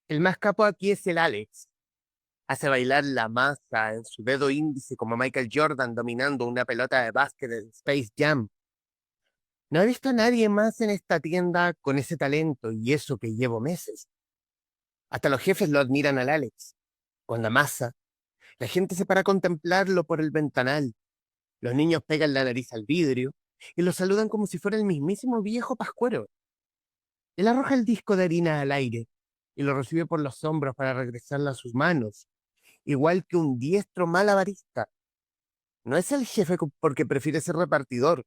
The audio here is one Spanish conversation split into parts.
El más capo aquí es el Alex. Hace bailar la masa en su dedo índice como Michael Jordan dominando una pelota de básquet en Space Jam. No he visto a nadie más en esta tienda con ese talento y eso que llevo meses. Hasta los jefes lo admiran al Alex. Con la masa, la gente se para a contemplarlo por el ventanal. Los niños pegan la nariz al vidrio y lo saludan como si fuera el mismísimo viejo Pascuero. Él arroja el disco de harina al aire y lo recibe por los hombros para regresarlo a sus manos, igual que un diestro malabarista. No es el jefe porque prefiere ser repartidor,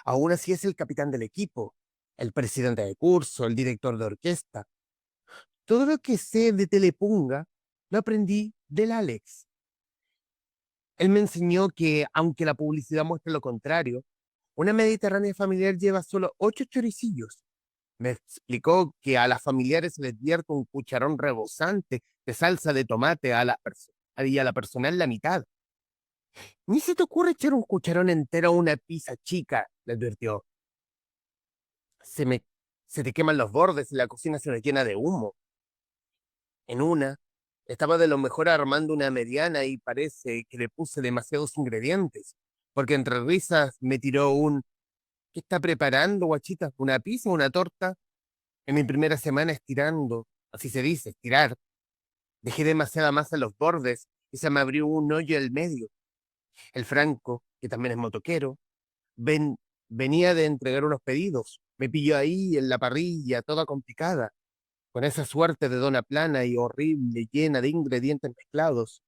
aún así es el capitán del equipo, el presidente de curso, el director de orquesta. Todo lo que sé de Telepunga lo aprendí del Alex. Él me enseñó que, aunque la publicidad muestre lo contrario, una mediterránea familiar lleva solo 8 choricillos. Me explicó que a las familiares se les vierte un cucharón rebosante de salsa de tomate y a la personal la mitad. Ni se te ocurre echar un cucharón entero a una pizza chica, le advirtió. Se me, se te queman los bordes y la cocina se le llena de humo. En una, estaba de lo mejor armando una mediana y parece que le puse demasiados ingredientes, porque entre risas me tiró un ¿qué está preparando, guachita? ¿Una pizza o una torta? En mi primera semana estirando, así se dice, estirar, dejé demasiada masa en los bordes y se me abrió un hoyo al medio. El Franco, que también es motoquero, ven, venía de entregar unos pedidos. Me pilló ahí en la parrilla, toda complicada, con esa suerte de dona plana y horrible, llena de ingredientes mezclados.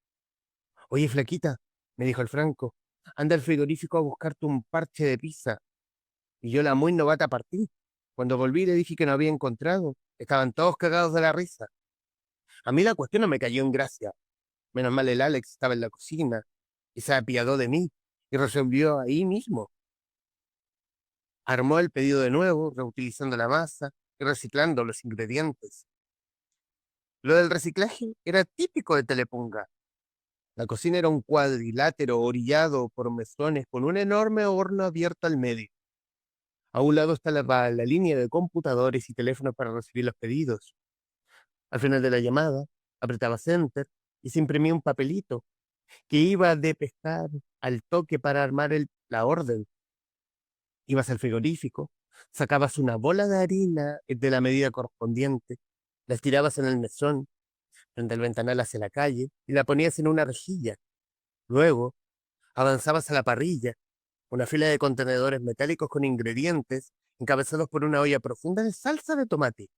Oye, flaquita, me dijo el Franco, anda al frigorífico a buscarte un parche de pizza. Y yo la muy novata partí. Cuando volví le dije que no había encontrado. Estaban todos cagados de la risa. A mí la cuestión no me cayó en gracia. Menos mal el Alex estaba en la cocina y se apiadó de mí y resolvió ahí mismo. Armó el pedido de nuevo, reutilizando la masa y reciclando los ingredientes. Lo del reciclaje era típico de Telepunga. La cocina era un cuadrilátero orillado por mesones con un enorme horno abierto al medio. A un lado está la línea de computadores y teléfonos para recibir los pedidos. Al final de la llamada, apretabas Enter y se imprimía un papelito que iba de pescar al toque para armar la orden. Ibas al frigorífico, sacabas una bola de harina de la medida correspondiente, la estirabas en el mesón, frente al ventanal hacia la calle, y la ponías en una rejilla. Luego, avanzabas a la parrilla, una fila de contenedores metálicos con ingredientes, encabezados por una olla profunda de salsa de tomate.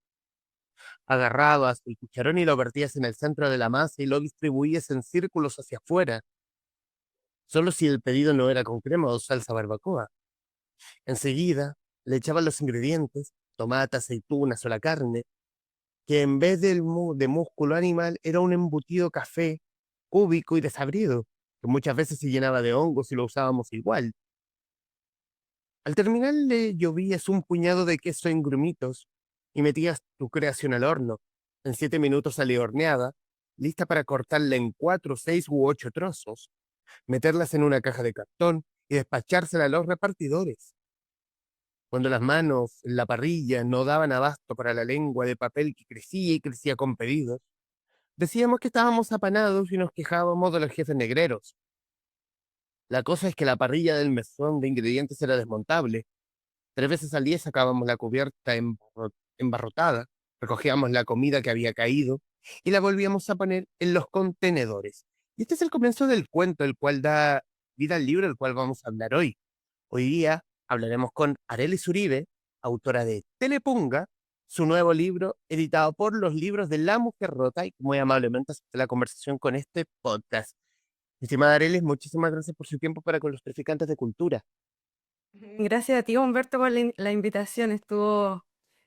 Agarrabas el cucharón y lo vertías en el centro de la masa y lo distribuías en círculos hacia afuera, solo si el pedido no era con crema o salsa barbacoa. Enseguida, le echabas los ingredientes, tomate, aceitunas o la carne, que en vez de músculo animal era un embutido café, cúbico y desabrido, que muchas veces se llenaba de hongos y lo usábamos igual. Al terminar le llovías un puñado de queso en grumitos y metías tu creación al horno. En 7 minutos salía horneada, lista para cortarla en 4, 6 u 8 trozos, meterlas en una caja de cartón y despachársela a los repartidores. Cuando las manos en la parrilla no daban abasto para la lengua de papel que crecía y crecía con pedidos, decíamos que estábamos apanados y nos quejábamos de los jefes negreros. La cosa es que la parrilla del mesón de ingredientes era desmontable. 3 veces al día sacábamos la cubierta embarrotada, recogíamos la comida que había caído y la volvíamos a poner en los contenedores. Y este es el comienzo del cuento, el cual da vida al libro del cual vamos a hablar hoy. Hoy día hablaremos con Arelis Uribe, autora de Telepunga, su nuevo libro editado por los libros de La Mujer Rota y que muy amablemente acepté la conversación con este podcast. Estimada Arelis, muchísimas gracias por su tiempo para con los traficantes de cultura. Gracias a ti, Humberto, por la invitación. Estuvo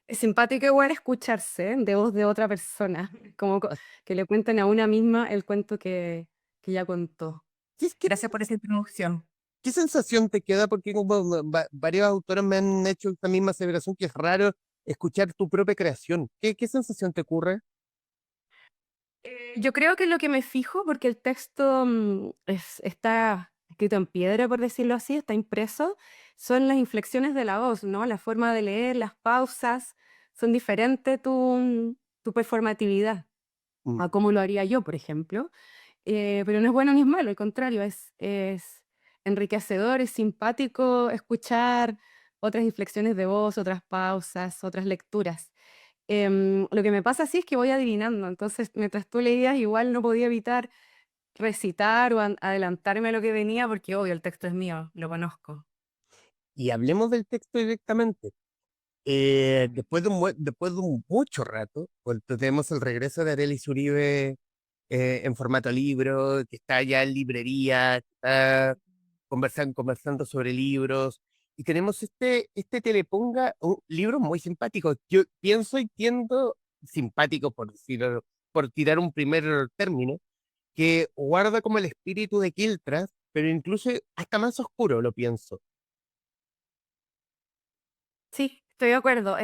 simpático y bueno escucharse de voz de otra persona, como que le cuenten a una misma el cuento que ya contó. ¿Qué, qué, Gracias por esa introducción. qué sensación te queda? Porque como varios autores me han hecho esta misma aseveración que es raro escuchar tu propia creación. ¿Qué sensación te ocurre? Yo creo que lo que me fijo, porque el texto está escrito en piedra, por decirlo así, está impreso, son las inflexiones de la voz, ¿no? La forma de leer, las pausas, son diferentes tu performatividad. Mm. a cómo lo haría yo, por ejemplo. Pero no es bueno ni es malo, al contrario, es enriquecedor, es simpático escuchar otras inflexiones de voz, otras pausas, otras lecturas. Lo que me pasa sí es que voy adivinando, entonces mientras tú leías igual no podía evitar recitar o adelantarme a lo que venía porque obvio el texto es mío, lo conozco. Y hablemos del texto directamente. Después de un mucho rato, pues, tenemos el regreso de Arelis Uribe en formato libro, que está ya en librería, que está conversando sobre libros. Y tenemos este Teleponga, un libro muy simpático. Yo pienso y tiendo simpático, por tirar un primer término, que guarda como el espíritu de Kiltras, pero incluso hasta más oscuro, lo pienso. Sí, estoy de acuerdo.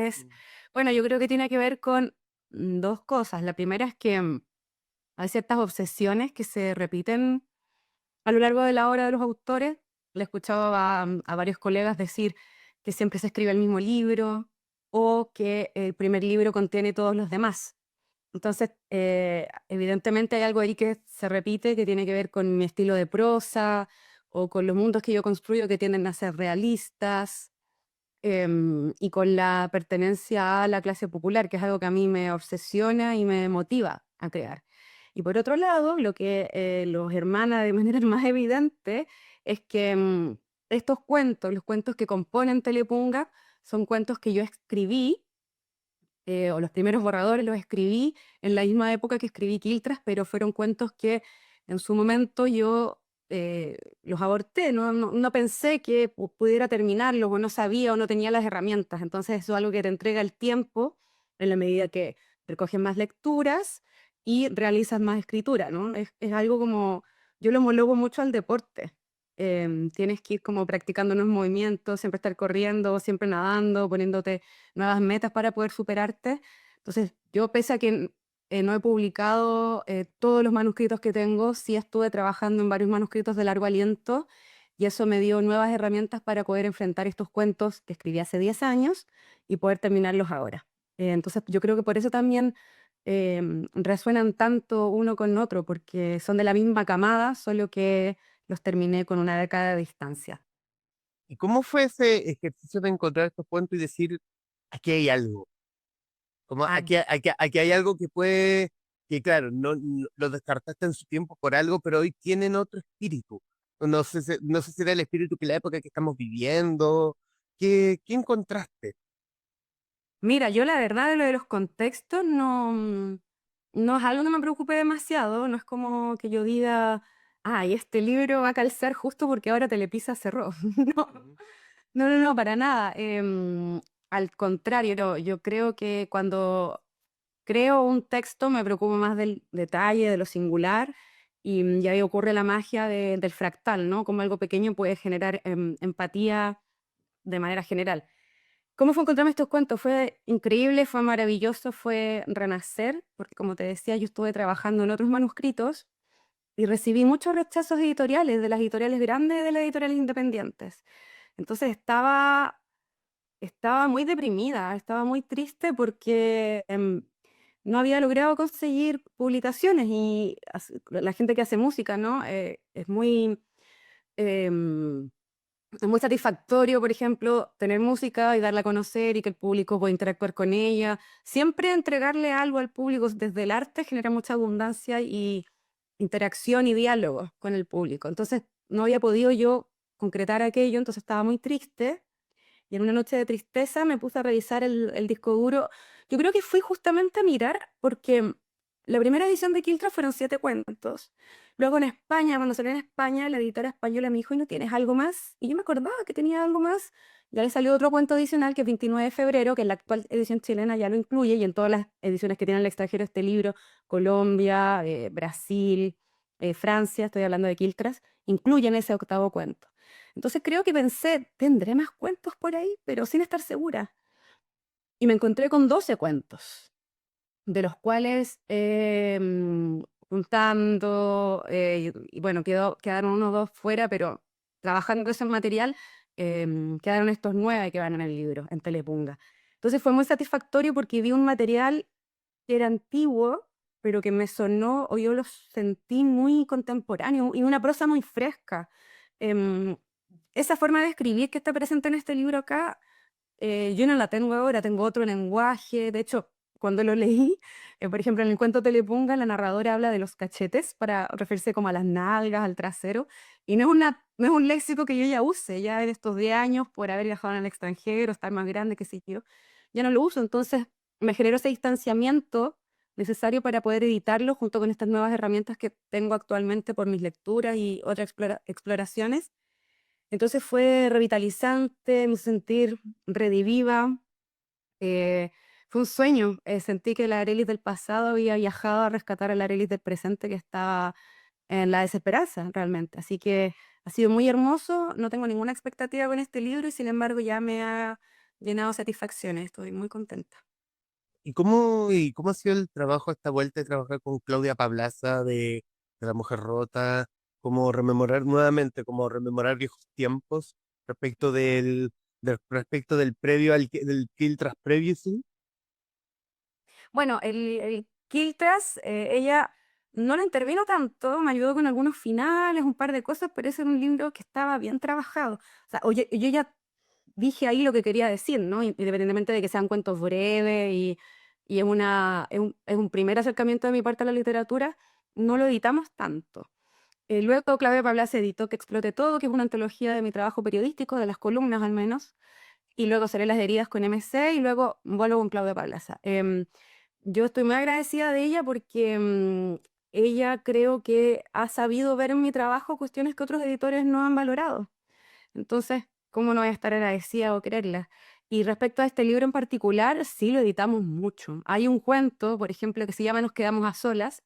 Bueno, yo creo que tiene que ver con dos cosas. La primera es que hay ciertas obsesiones que se repiten a lo largo de la obra de los autores. Le he escuchado a varios colegas decir que siempre se escribe el mismo libro o que el primer libro contiene todos los demás. Entonces, evidentemente hay algo ahí que se repite, que tiene que ver con mi estilo de prosa o con los mundos que yo construyo que tienden a ser realistas, y con la pertenencia a la clase popular, que es algo que a mí me obsesiona y me motiva a crear. Y por otro lado, lo que los hermana de manera más evidente es que estos cuentos, los cuentos que componen Telepunga, son cuentos que yo escribí, o los primeros borradores los escribí en la misma época que escribí Quiltras, pero fueron cuentos que en su momento yo los aborté, no pensé que pudiera terminarlos, o no sabía o no tenía las herramientas. Entonces eso es algo que te entrega el tiempo en la medida que recoges más lecturas y realizas más escritura, ¿no? Es algo como, yo lo homologo mucho al deporte. Tienes que ir como practicando unos movimientos, siempre estar corriendo, siempre nadando, poniéndote nuevas metas para poder superarte. Entonces, yo pese a que no he publicado todos los manuscritos que tengo, sí estuve trabajando en varios manuscritos de largo aliento y eso me dio nuevas herramientas para poder enfrentar estos cuentos que escribí hace 10 años y poder terminarlos ahora. Entonces, yo creo que por eso también resuenan tanto uno con otro, porque son de la misma camada, solo que los terminé con una década de distancia. ¿Y cómo fue ese ejercicio de encontrar estos cuentos y decir, aquí hay algo? Como Ah, aquí hay algo que puede, que claro, no lo descartaste en su tiempo por algo, pero hoy tienen otro espíritu. No sé si era el espíritu que la época que estamos viviendo. ¿Qué encontraste? mira, yo la verdad de lo de los contextos no es algo que me preocupe demasiado, no es como que yo diga, ay, este libro va a calzar justo porque ahora Telepisa cerró. No, Ujú. no, para nada. Al contrario, no, yo creo que cuando creo un texto me preocupo más del detalle, de lo singular, y ahí ocurre la magia del fractal, ¿no? Como algo pequeño puede generar empatía de manera general. ¿Cómo fue encontrarme estos cuentos? Fue increíble, fue maravilloso, fue renacer, porque como te decía, yo estuve trabajando en otros manuscritos y recibí muchos rechazos editoriales, de las editoriales grandes y de las editoriales independientes. Entonces estaba muy deprimida, estaba muy triste porque no había logrado conseguir publicaciones y la gente que hace música, ¿no? Es em, es muy satisfactorio, por ejemplo, tener música y darla a conocer y que el público pueda interactuar con ella. Siempre entregarle algo al público desde el arte genera mucha abundancia y interacción y diálogo con el público. Entonces, no había podido yo concretar aquello, entonces estaba muy triste y en una noche de tristeza me puse a revisar el disco duro. Yo creo que fui justamente a mirar porque la primera edición de Quiltra fueron 7 cuentos. Luego en España, cuando salió en España, la editora española me dijo, ¿y no tienes algo más? Y yo me acordaba que tenía algo más. Ya le salió otro cuento adicional que es 29 de febrero, que en la actual edición chilena ya lo incluye y en todas las ediciones que tiene el extranjero este libro, Colombia, Brasil, Francia, estoy hablando de Quiltras, incluyen ese octavo cuento. Entonces creo que pensé, tendré más cuentos por ahí, pero sin estar segura. Y me encontré con 12 cuentos, de los cuales juntando, y bueno, quedaron unos dos fuera, pero trabajando ese material, quedaron estos 9 que van en el libro, en Telepunga. Entonces fue muy satisfactorio porque vi un material que era antiguo, pero que me sonó o yo lo sentí muy contemporáneo y una prosa muy fresca. Em, Esa forma de escribir que está presente en este libro acá, yo no la tengo ahora, tengo otro lenguaje. De hecho, cuando lo leí, por ejemplo, en el cuento Telepunga, la narradora habla de los cachetes para referirse como a las nalgas, al trasero, y no es un léxico que yo ya use, ya en estos 10 años, por haber viajado en el extranjero, estar más grande, qué sé yo, ya no lo uso. Entonces, me generó ese distanciamiento necesario para poder editarlo junto con estas nuevas herramientas que tengo actualmente por mis lecturas y otras exploraciones. Entonces fue revitalizante, me sentir rediviva. eh, Fue un sueño. Sentí que la Arelis del pasado había viajado a rescatar a la Arelis del presente que estaba en la desesperanza realmente. Así que ha sido muy hermoso. No tengo ninguna expectativa con este libro y sin embargo ya me ha llenado satisfacciones. Estoy muy contenta. Y cómo ha sido el trabajo, esta vuelta de trabajar con Claudia Pablaza de La Mujer Rota? Como rememorar nuevamente, como rememorar viejos tiempos respecto del previo del Kill tras Previously. Bueno, el Kiltras, ella no la intervino tanto, me ayudó con algunos finales, un par de cosas, pero ese era un libro que estaba bien trabajado. O sea, oye, yo ya dije ahí lo que quería decir, ¿no? Independientemente de que sean cuentos breves y es un primer acercamiento de mi parte a la literatura, no lo editamos tanto. Luego Claudia Pabla se editó Que explote todo, que es una antología de mi trabajo periodístico, de las columnas al menos, y luego Seré las heridas con MC y luego vuelvo con Claudia Pablaza. Yo estoy muy agradecida de ella porque ella creo que ha sabido ver en mi trabajo cuestiones que otros editores no han valorado. Entonces, ¿cómo no voy a estar agradecida o quererla? Y respecto a este libro en particular, sí lo editamos mucho. Hay un cuento, por ejemplo, que se llama Nos quedamos a solas,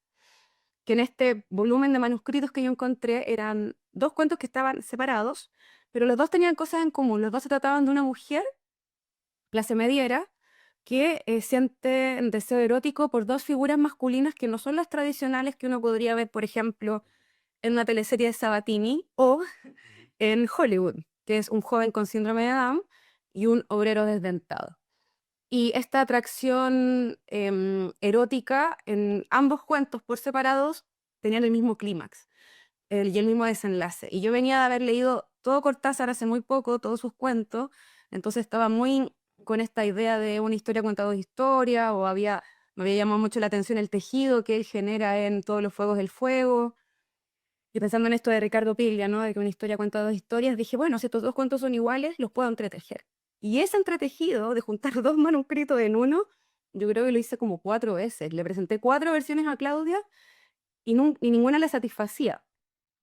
que en este volumen de manuscritos que yo encontré eran dos cuentos que estaban separados, pero los dos tenían cosas en común. Los dos se trataban de una mujer, clase mediera, que siente deseo erótico por dos figuras masculinas que no son las tradicionales que uno podría ver, por ejemplo, en una teleserie de Sabatini o en Hollywood, que es un joven con síndrome de Down y un obrero desdentado. Y esta atracción erótica en ambos cuentos por separados tenían el mismo clímax y el mismo desenlace. Y yo venía de haber leído todo Cortázar hace muy poco, todos sus cuentos, entonces estaba muy con esta idea de una historia contada de historia, me había llamado mucho la atención el tejido que él genera en Todos los fuegos del fuego. Y pensando en esto de Ricardo Piglia, ¿no? De que una historia cuenta dos historias, dije, bueno, si estos dos cuentos son iguales, los puedo entretejer. Y ese entretejido de juntar dos manuscritos en uno, yo creo que lo hice como 4 veces. Le presenté 4 versiones a Claudia y ninguna le satisfacía.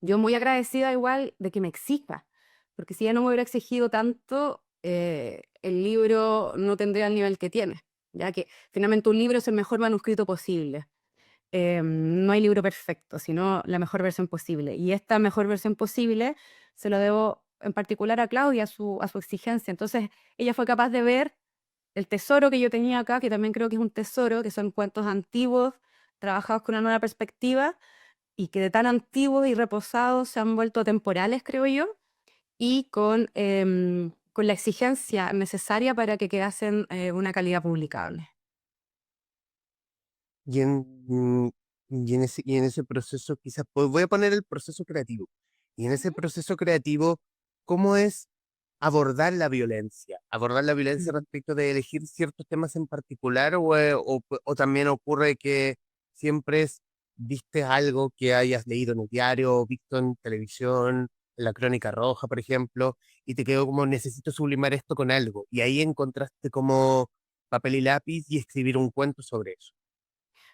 Yo muy agradecida igual de que me exija, porque si ella no me hubiera exigido tanto, el libro no tendría el nivel que tiene, ya que finalmente un libro es el mejor manuscrito posible. No hay libro perfecto, sino la mejor versión posible. Y esta mejor versión posible se lo debo en particular a Claudia, a su exigencia. Entonces, ella fue capaz de ver el tesoro que yo tenía acá, que también creo que es un tesoro, que son cuentos antiguos, trabajados con una nueva perspectiva, y que de tan antiguos y reposados se han vuelto temporales, creo yo, y con la exigencia necesaria para que quedasen una calidad publicable. Y y en ese proceso, quizás, pues voy a poner el proceso creativo. Y en ese proceso creativo, ¿cómo es abordar la violencia? ¿Abordar la violencia Ujú. respecto de elegir ciertos temas en particular o también ocurre que siempre viste algo que hayas leído en el diario, o visto en televisión, en la Crónica Roja, por ejemplo, y te quedó como necesito sublimar esto con algo? Y ahí encontraste como papel y lápiz y escribir un cuento sobre eso.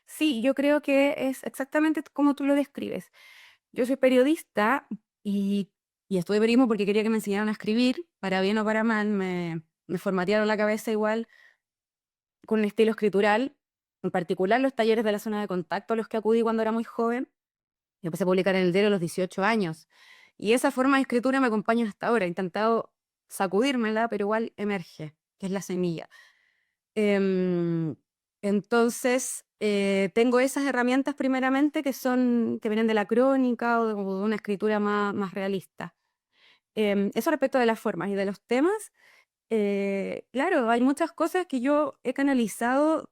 Sí, yo creo que es exactamente como tú lo describes. Yo soy periodista y, y estudié periodismo porque quería que me enseñaran a escribir, para bien o para mal, me formatearon la cabeza igual con un estilo escritural, en particular los talleres de la zona de contacto a los que acudí cuando era muy joven. Yo empecé a publicar en el diario a los 18 años. Y esa forma de escritura me acompaña hasta ahora. He intentado sacudírmela, pero igual emerge, que es la semilla. Em, entonces, tengo esas herramientas primeramente que vienen de la crónica o de una escritura más realista. Eso respecto de las formas y de los temas. Claro, hay muchas cosas que yo he canalizado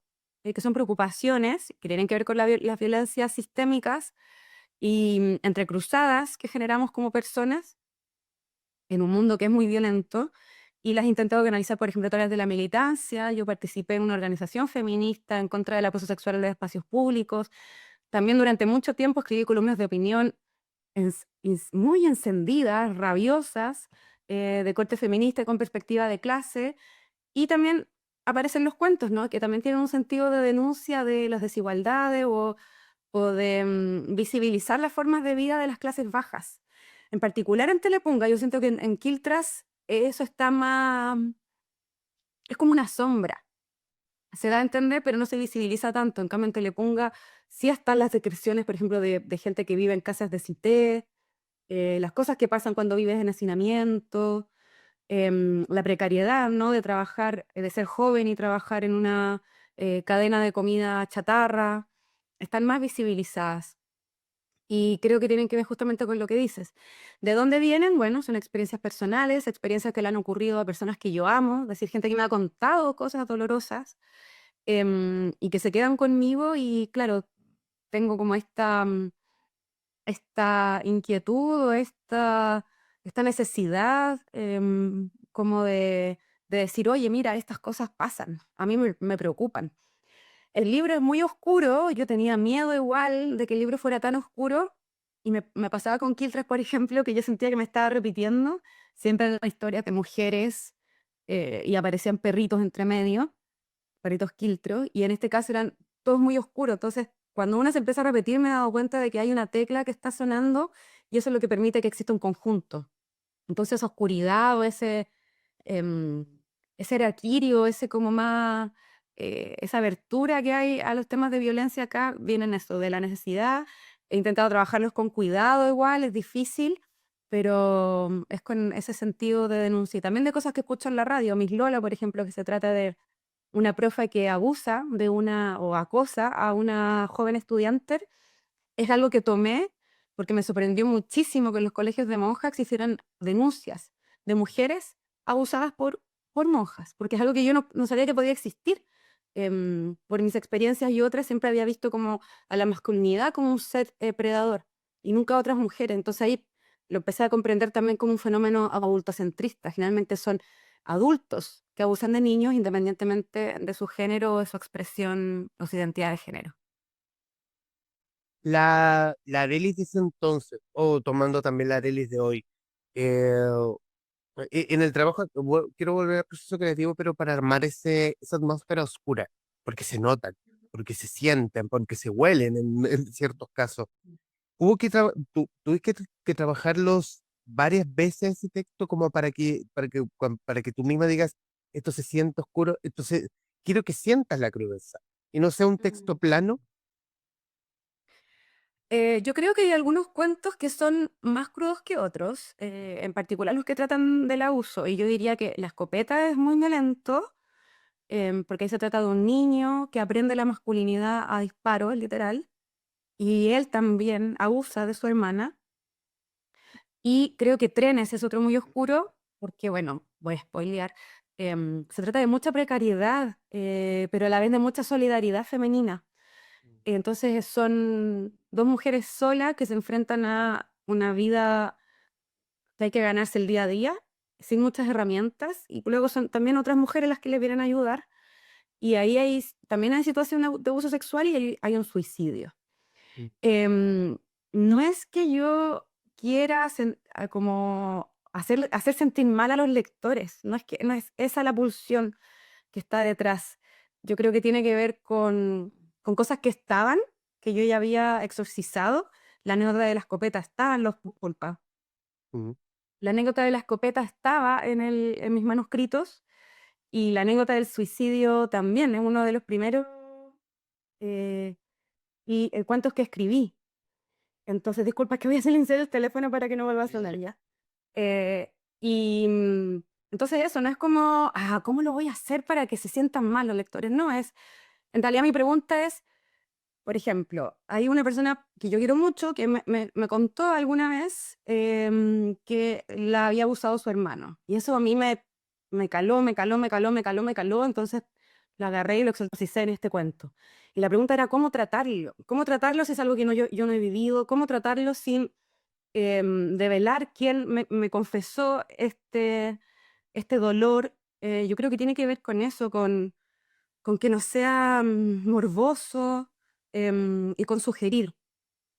que son preocupaciones que tienen que ver con las violencias sistémicas y entrecruzadas que generamos como personas en un mundo que es muy violento, y las intenté organizar, por ejemplo, a través de la militancia. Yo participé en una organización feminista en contra del acoso sexual en los espacios públicos. También durante mucho tiempo escribí columnas de opinión muy encendidas, rabiosas, de corte feminista y con perspectiva de clase. Y también aparecen los cuentos, ¿no? Que también tienen un sentido de denuncia de las desigualdades o de visibilizar las formas de vida de las clases bajas. En particular en Telepunga, yo siento que en Quiltras eso está más, es como una sombra. Se da a entender, pero no se visibiliza tanto. En cambio, en Telepunga sí están las descripciones, por ejemplo, de gente que vive en casas de cité, las cosas que pasan cuando vives en hacinamiento, la precariedad, ¿no? De trabajar, de ser joven y trabajar en una cadena de comida chatarra, están más visibilizadas. Y creo que tienen que ver justamente con lo que dices. ¿De dónde vienen? Bueno, son experiencias personales, experiencias que le han ocurrido a personas que yo amo, es decir, gente que me ha contado cosas dolorosas, y que se quedan conmigo y claro, tengo como esta inquietud o esta necesidad, como de decir, oye, mira, estas cosas pasan, a mí me preocupan. El libro es muy oscuro, yo tenía miedo igual de que el libro fuera tan oscuro, y me pasaba con Quiltras, por ejemplo, que yo sentía que me estaba repitiendo, siempre eran historias de mujeres, y aparecían perritos entre medio, perritos quiltros, y en este caso eran todos muy oscuros. Entonces, cuando una se empieza a repetir, me he dado cuenta de que hay una tecla que está sonando y eso es lo que permite que exista un conjunto. Entonces, esa oscuridad o em, ese araquirio, ese como más, esa abertura que hay a los temas de violencia acá, vienen eso, de la necesidad. He intentado trabajarlos con cuidado igual, es difícil, pero es con ese sentido de denuncia. Y también de cosas que escucho en la radio, Miss Lola, por ejemplo, que se trata de una profe que abusa de una o acosa a una joven estudiante, es algo que tomé porque me sorprendió muchísimo que en los colegios de monjas se hicieran denuncias de mujeres abusadas por monjas, porque es algo que yo no sabía que podía existir. Por mis experiencias y otras, siempre había visto como a la masculinidad como un ser predador y nunca a otras mujeres. Entonces ahí lo empecé a comprender también como un fenómeno adultocentrista. Generalmente son adultos que abusan de niños independientemente de su género o de su expresión o su identidad de género. La Arelis de ese entonces, o tomando también la Arelis de hoy, eh, en el trabajo, quiero volver al proceso creativo, pero para armar esa atmósfera oscura, porque se notan, porque se sienten, porque se huelen en ciertos casos. Tuviste que trabajarlos varias veces ese texto como para que tú misma digas, esto se siente oscuro, entonces quiero que sientas la crudeza y no sea un texto plano. Yo creo que hay algunos cuentos que son más crudos que otros, en particular los que tratan del abuso. Y yo diría que La escopeta es muy violento, porque ahí se trata de un niño que aprende la masculinidad a disparos, literal, y él también abusa de su hermana. Y creo que Trenes es otro muy oscuro, porque, bueno, voy a spoilear. Se trata de mucha precariedad, pero a la vez de mucha solidaridad femenina. Entonces son dos mujeres solas que se enfrentan a una vida que hay que ganarse el día a día, sin muchas herramientas, y luego son también otras mujeres las que les vienen a ayudar, y ahí también hay situación de abuso sexual y hay un suicidio. Mm, Em, no es que yo quiera como hacer sentir mal a los lectores, no es esa la pulsión que está detrás. Yo creo que tiene que ver con cosas que estaban, que yo ya había exorcizado. La anécdota de la escopeta estaba en los culpas. mm. La anécdota de la escopeta estaba en mis manuscritos, y la anécdota del suicidio también es uno de los primeros eh, cuentos que escribí. Entonces, disculpa que voy a silenciar el teléfono para que no vuelva a sonar ya. Eh, y entonces eso, no es como, ¿cómo lo voy a hacer para que se sientan mal los lectores? No, en realidad mi pregunta es, por ejemplo, hay una persona que yo quiero mucho que me contó alguna vez que la había abusado su hermano. Y eso a mí me caló, me caló, me caló, me caló, me caló. Entonces lo agarré y lo exorcicé en este cuento. Y la pregunta era cómo tratarlo. ¿Cómo tratarlo si es algo que yo no he vivido? ¿Cómo tratarlo sin develar quién me confesó este dolor? Yo creo que tiene que ver con eso, con que no sea morboso y con sugerir.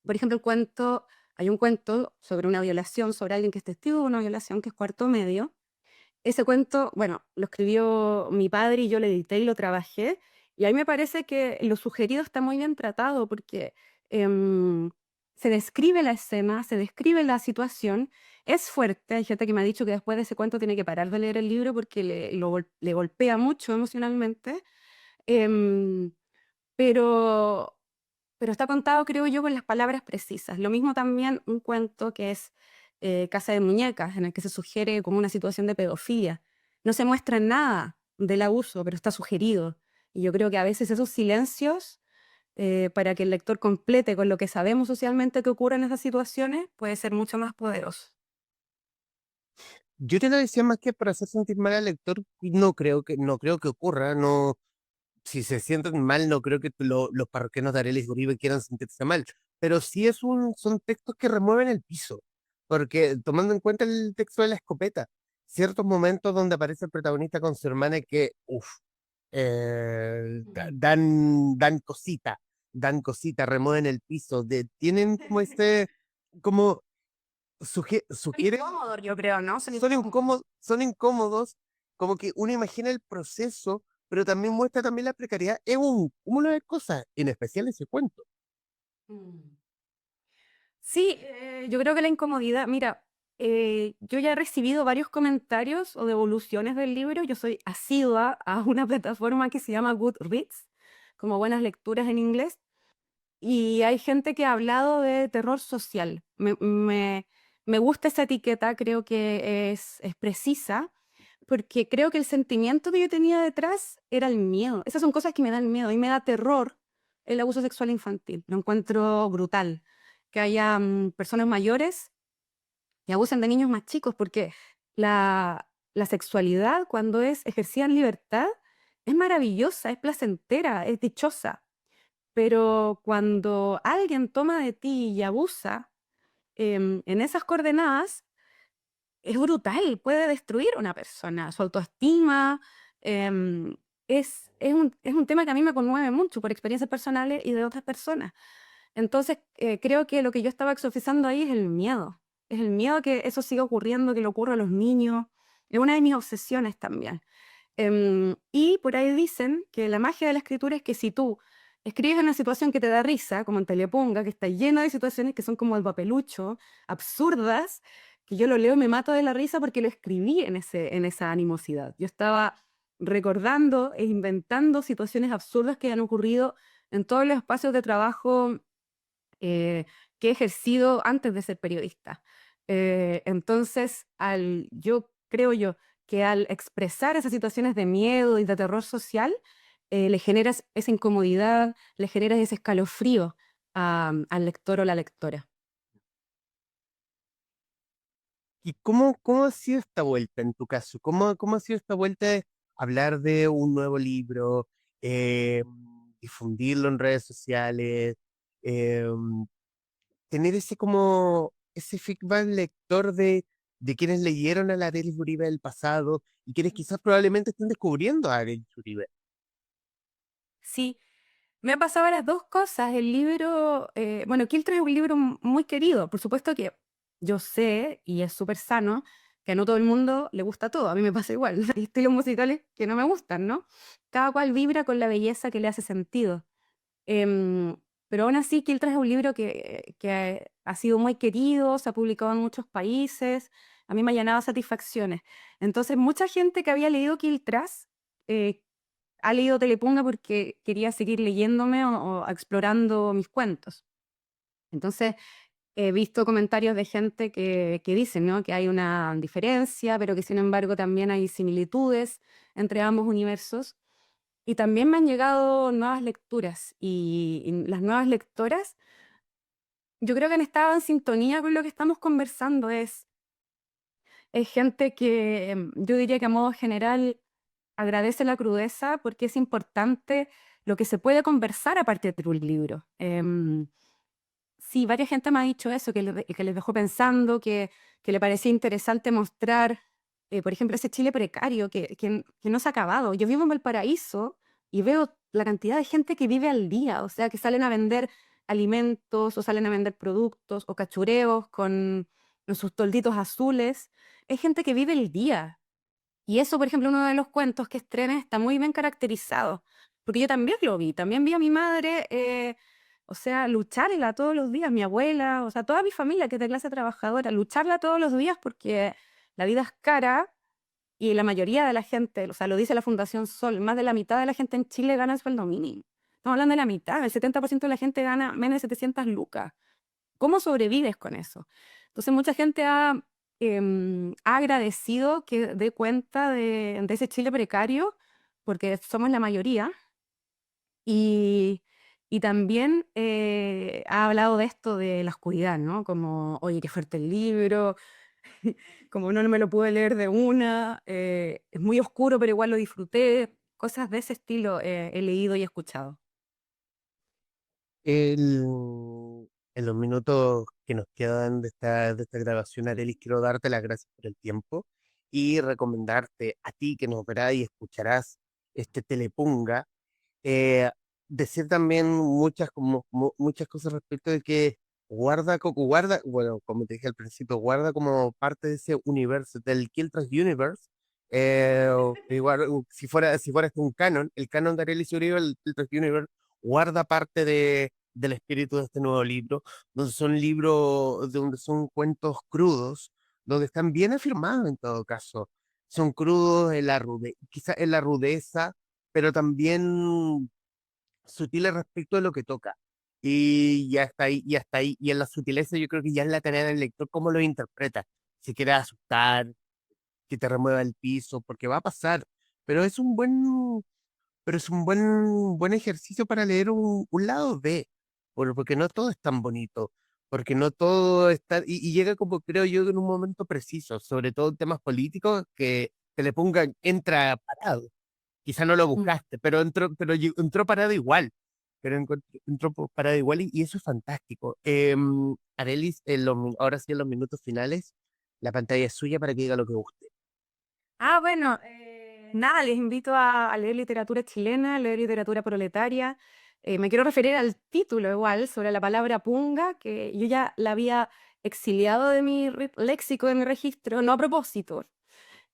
Por ejemplo, hay un cuento sobre una violación, sobre alguien que es testigo de una violación, que es Cuarto Medio. Ese cuento, bueno, lo escribió mi padre y yo lo edité y lo trabajé. Y a mí me parece que lo sugerido está muy bien tratado porque em, se describe la escena, se describe la situación. Es fuerte. Hay gente que me ha dicho que después de ese cuento tiene que parar de leer el libro porque le golpea mucho emocionalmente. Em, pero pero está contado, creo yo, con las palabras precisas. Lo mismo también un cuento que es Casa de Muñecas, en el que se sugiere como una situación de pedofilia. No se muestra nada del abuso, pero está sugerido. Y yo creo que a veces esos silencios, para que el lector complete con lo que sabemos socialmente que ocurre en esas situaciones, puede ser mucho más poderoso. Yo te lo decía más que para hacer sentir mal al lector, y no creo que ocurra, no, si se sienten mal, no creo que los parroquianos de Arelis Uribe quieran sentirse mal, pero sí son textos que remueven el piso, porque tomando en cuenta el texto de la escopeta, ciertos momentos donde aparece el protagonista con su hermana que, uff, Mm. dan cosita, remueven el piso, tienen como como Son sugieren, incómodos, yo creo, ¿no? Son incómodos. son incómodos, como que uno imagina el proceso, pero también muestra también la precariedad. Es un cúmulo de cosas, en especial ese cuento. Mm. Sí, yo creo que la incomodidad, mira, yo ya he recibido varios comentarios o devoluciones del libro. Yo soy asidua a una plataforma que se llama Goodreads, como buenas lecturas en inglés, y hay gente que ha hablado de terror social. Me gusta esa etiqueta, creo que es precisa, porque creo que el sentimiento que yo tenía detrás era el miedo. Esas son cosas que me dan miedo y me da terror el abuso sexual infantil. Lo encuentro brutal. Que haya personas mayores que abusen de niños más chicos, porque la sexualidad, cuando es ejercida en libertad, es maravillosa, es placentera, es dichosa. Pero cuando alguien toma de ti y abusa en esas coordenadas, es brutal, puede destruir a una persona, su autoestima. em, es un tema que a mí me conmueve mucho por experiencias personales y de otras personas. Entonces, creo que lo que yo estaba exorcizando ahí es el miedo a que eso siga ocurriendo, que le ocurra a los niños. Es una de mis obsesiones también. Y por ahí dicen que la magia de la escritura es que si tú escribes una situación que te da risa, como en Telepunga, que está llena de situaciones que son como el papelucho, absurdas, que yo lo leo y me mato de la risa porque lo escribí en esa animosidad. Yo estaba recordando e inventando situaciones absurdas que han ocurrido en todos los espacios de trabajo eh, que he ejercido antes de ser periodista. Entonces, yo creo yo que al expresar esas situaciones de miedo y de terror social, le generas esa incomodidad, le generas ese escalofrío al lector o la lectora. ¿Y cómo ha sido esta vuelta en tu caso? ¿Cómo ha sido esta vuelta de hablar de un nuevo libro, eh, difundirlo en redes sociales, eh, tener ese feedback lector de quienes leyeron a la Arelis Uribe del pasado y quienes quizás probablemente estén descubriendo a Arelis Uribe? Sí, me ha pasado las dos cosas. El libro, bueno, Kiltro es un libro muy querido. Por supuesto que yo sé, y es súper sano, que a no todo el mundo le gusta todo. A mí me pasa igual. Hay estilos musicales que no me gustan, ¿no? Cada cual vibra con la belleza que le hace sentido. Em, pero aún así, Kiltro es un libro que ha sido muy querido, se ha publicado en muchos países. A mí me ha llenado satisfacciones. Entonces, mucha gente que había leído Kiltras ha leído Telepunga porque quería seguir leyéndome o explorando mis cuentos. Entonces, he visto comentarios de gente que dicen, ¿no?, que hay una diferencia, pero que sin embargo también hay similitudes entre ambos universos. Y también me han llegado nuevas lecturas y las nuevas lectoras, yo creo que han estado en sintonía con lo que estamos conversando. Es gente que yo diría que a modo general agradece la crudeza porque es importante lo que se puede conversar a partir de un libro. Sí, varias gente me ha dicho eso, que les dejó pensando, que le parecía interesante mostrar, por ejemplo, ese Chile precario que no se ha acabado. Yo vivo en Valparaíso y veo la cantidad de gente que vive al día, o sea, que salen a vender alimentos o salen a vender productos o cachureos con sus tolditos azules. Es gente que vive el día. Y eso, por ejemplo, uno de los cuentos que estrena está muy bien caracterizado, porque yo también lo vi, también vi a mi madre, o sea, lucharla todos los días, mi abuela, o sea, toda mi familia que es de clase trabajadora, lucharla todos los días porque la vida es cara y la mayoría de la gente, o sea, lo dice la Fundación Sol, más de la mitad de la gente en Chile gana el sueldo mínimo. Estamos hablando de la mitad, el 70% de la gente gana menos de 700 lucas. ¿Cómo sobrevives con eso? Entonces, mucha gente ha agradecido que dé cuenta de ese Chile precario, porque somos la mayoría, y, y también ha hablado de esto de la oscuridad, ¿no? Como, oye, qué fuerte el libro, como no me lo pude leer de una, es muy oscuro, pero igual lo disfruté, cosas de ese estilo he leído y escuchado. El- en los minutos que nos quedan de esta grabación, Arelis, quiero darte las gracias por el tiempo y recomendarte a ti que nos verás y escucharás este Telepunga, eh, decir también muchas cosas respecto de que guarda, bueno, como te dije al principio, guarda como parte de ese universo, del Kiltras Universe. Igual, si fuera este un canon, el canon de Arelis Uribe, el Kiltras Universe, guarda parte del espíritu de este nuevo libro, donde son libros, donde son cuentos crudos, donde están bien afirmados en todo caso. Son crudos en quizá en la rudeza, pero también sutiles respecto de lo que toca. Y ya está ahí, y hasta ahí. Y en la sutileza yo creo que ya es la tarea del lector cómo lo interpreta. Si quiere asustar, que te remueva el piso, porque va a pasar. Pero es un buen, pero es un buen ejercicio para leer un lado B, porque no todo es tan bonito, porque no todo está, y llega como creo yo en un momento preciso, sobre todo en temas políticos, que te le pongan, entra parado. Quizá no lo Mm. buscaste, pero entró parado igual. Pero entró parado igual y eso es fantástico. Arelis, ahora sí en los minutos finales, la pantalla es suya para que diga lo que guste. Ah, bueno, nada, les invito a leer literatura chilena, a leer literatura proletaria. Me quiero referir al título igual, sobre la palabra punga, que yo ya la había exiliado de mi léxico, de mi registro, no a propósito,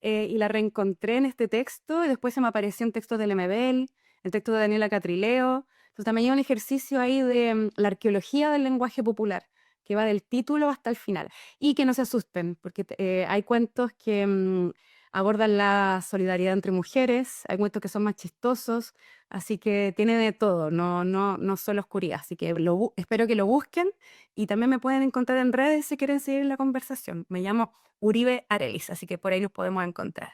y la reencontré en este texto, y después se me apareció un texto de Lemebel, el texto de Daniela Catrileo. Entonces también hay un ejercicio ahí de la arqueología del lenguaje popular, que va del título hasta el final. Y que no se asusten, porque hay cuentos que abordan la solidaridad entre mujeres, hay cuentos que son más chistosos, así que tiene de todo, no solo oscuridad. Así que espero que lo busquen y también me pueden encontrar en redes si quieren seguir la conversación. Me llamo Uribe Arelis, así que por ahí los podemos encontrar.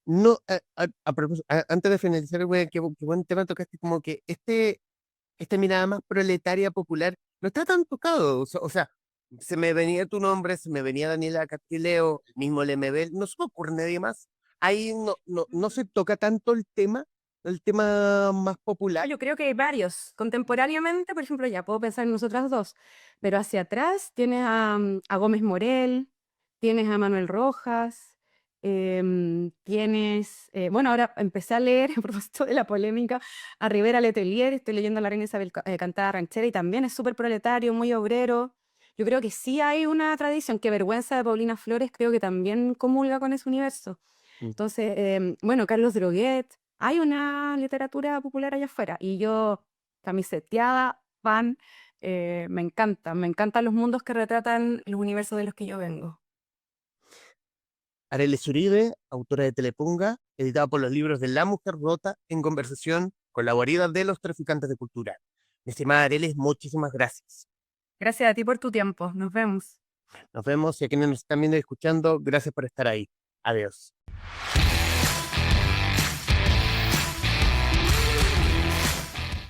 No, a propósito, antes de finalizar, güey, qué buen tema tocaste, como que esta mirada más proletaria popular no está tan tocado. O sea, se me venía tu nombre, se me venía Daniela Castileo, mismo Lemebel, no se me ocurre nadie más. Ahí no se toca tanto el tema más popular. Yo creo que hay varios. Contemporáneamente, por ejemplo, ya puedo pensar en nosotras dos, pero hacia atrás tienes a Gómez Morel, tienes a Manuel Rojas, tienes, bueno, ahora empecé a leer, a propósito de la polémica, a Rivera Letelier, estoy leyendo a la reina Isabel cantada ranchera y también es súper proletario, muy obrero. Yo creo que sí hay una tradición, que Vergüenza de Paulina Flores creo que también comulga con ese universo. Mm. Entonces, bueno, Carlos Droguet, hay una literatura popular allá afuera y yo, camiseteada, fan, me encantan los mundos que retratan los universos de los que yo vengo. Areles Uribe, autora de Telepunga, editada por los libros de La Mujer Rota, en conversación con la guarida de los traficantes de cultura. Mi estimada Areles, muchísimas gracias. Gracias a ti por tu tiempo. Nos vemos. Nos vemos y a quienes nos están viendo y escuchando, gracias por estar ahí. Adiós.